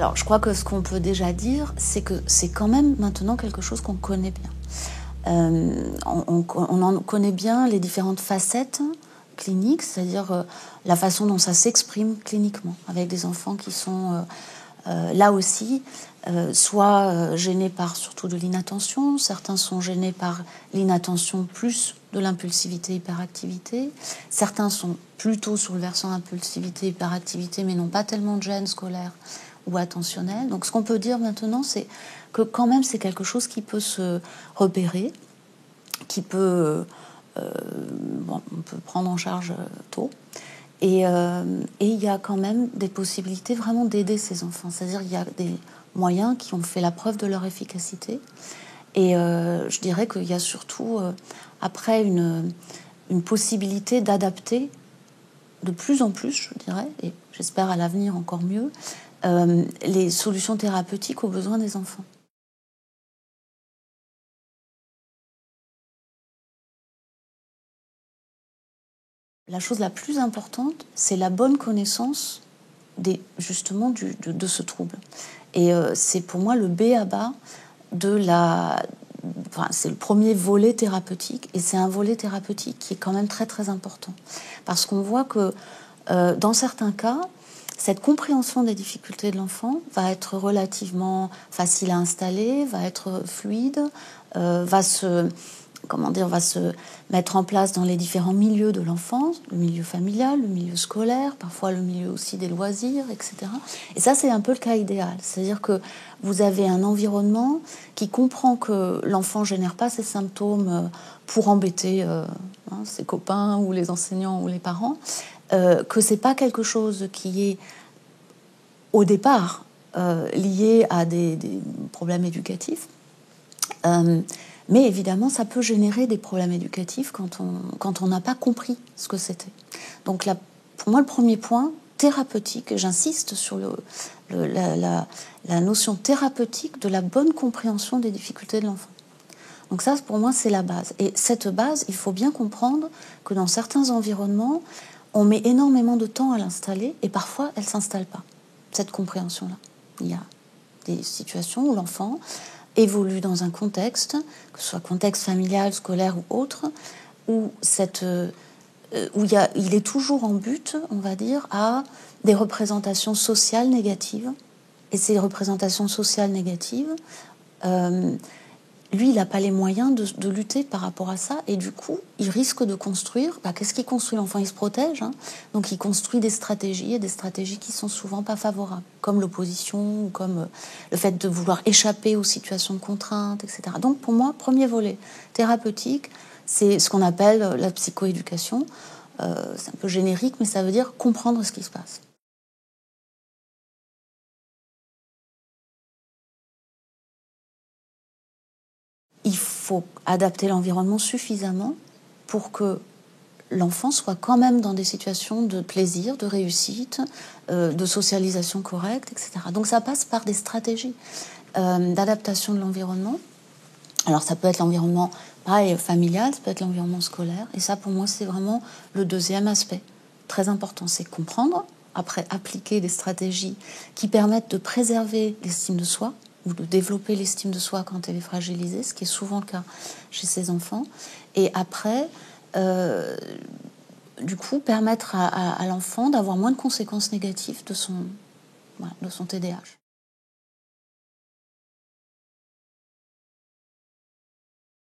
Alors, je crois que ce qu'on peut déjà dire, c'est que c'est quand même maintenant quelque chose qu'on connaît bien. On en connaît bien les différentes facettes cliniques, c'est-à-dire la façon dont ça s'exprime cliniquement, avec des enfants qui sont là aussi soit gênés par surtout de l'inattention, certains sont gênés par l'inattention plus de l'impulsivité, hyperactivité, certains sont plutôt sur le versant impulsivité, hyperactivité, mais n'ont pas tellement de gêne scolaire ou attentionnel. Donc ce qu'on peut dire maintenant, c'est que quand même c'est quelque chose qui peut se repérer, qui peut, on peut prendre en charge tôt. Et il y a quand même des possibilités vraiment d'aider ces enfants. C'est-à-dire qu'il y a des moyens qui ont fait la preuve de leur efficacité. Et je dirais qu'il y a surtout, après, une possibilité d'adapter de plus en plus, je dirais, et j'espère à l'avenir encore mieux, les solutions thérapeutiques aux besoins des enfants. La chose la plus importante, c'est la bonne connaissance justement de ce trouble. Et c'est pour moi le b.a.-ba de la... Enfin, c'est le premier volet thérapeutique, et c'est un volet thérapeutique qui est quand même très très important. Parce qu'on voit que dans certains cas, cette compréhension des difficultés de l'enfant va être relativement facile à installer, va être fluide, va se mettre en place dans les différents milieux de l'enfance, le milieu familial, le milieu scolaire, parfois le milieu aussi des loisirs, etc. Et ça, c'est un peu le cas idéal. C'est-à-dire que vous avez un environnement qui comprend que l'enfant ne génère pas ses symptômes pour embêter ses copains ou les enseignants ou les parents, que c'est pas quelque chose qui est au départ lié à des problèmes éducatifs. Mais évidemment, ça peut générer des problèmes éducatifs quand on n'a pas compris ce que c'était. Donc là, pour moi, le premier point, thérapeutique, j'insiste sur la notion thérapeutique de la bonne compréhension des difficultés de l'enfant. Donc ça, pour moi, c'est la base. Et cette base, il faut bien comprendre que dans certains environnements, on met énormément de temps à l'installer et parfois, elle ne s'installe pas, cette compréhension-là. Il y a des situations où l'enfant évolue dans un contexte, que ce soit contexte familial, scolaire ou autre, où il est toujours en but, on va dire, à des représentations sociales négatives. Et ces représentations sociales négatives, lui, il n'a pas les moyens de lutter par rapport à ça. Et du coup, il risque de construire... qu'est-ce qu'il construit, l'enfant? Il se protège. Donc, il construit des stratégies, et des stratégies qui sont souvent pas favorables, comme l'opposition, ou comme le fait de vouloir échapper aux situations de contrainte, etc. Donc, pour moi, premier volet thérapeutique, c'est ce qu'on appelle la psychoéducation. C'est un peu générique, mais ça veut dire comprendre ce qui se passe. Il faut adapter l'environnement suffisamment pour que l'enfant soit quand même dans des situations de plaisir, de réussite, de socialisation correcte, etc. Donc ça passe par des stratégies d'adaptation de l'environnement. Alors ça peut être l'environnement familial, ça peut être l'environnement scolaire. Et ça, pour moi, c'est vraiment le deuxième aspect très important. C'est comprendre, après appliquer des stratégies qui permettent de préserver l'estime de soi, ou de développer l'estime de soi quand elle est fragilisée, ce qui est souvent le cas chez ces enfants. Et après, du coup, permettre à l'enfant d'avoir moins de conséquences négatives de son TDAH.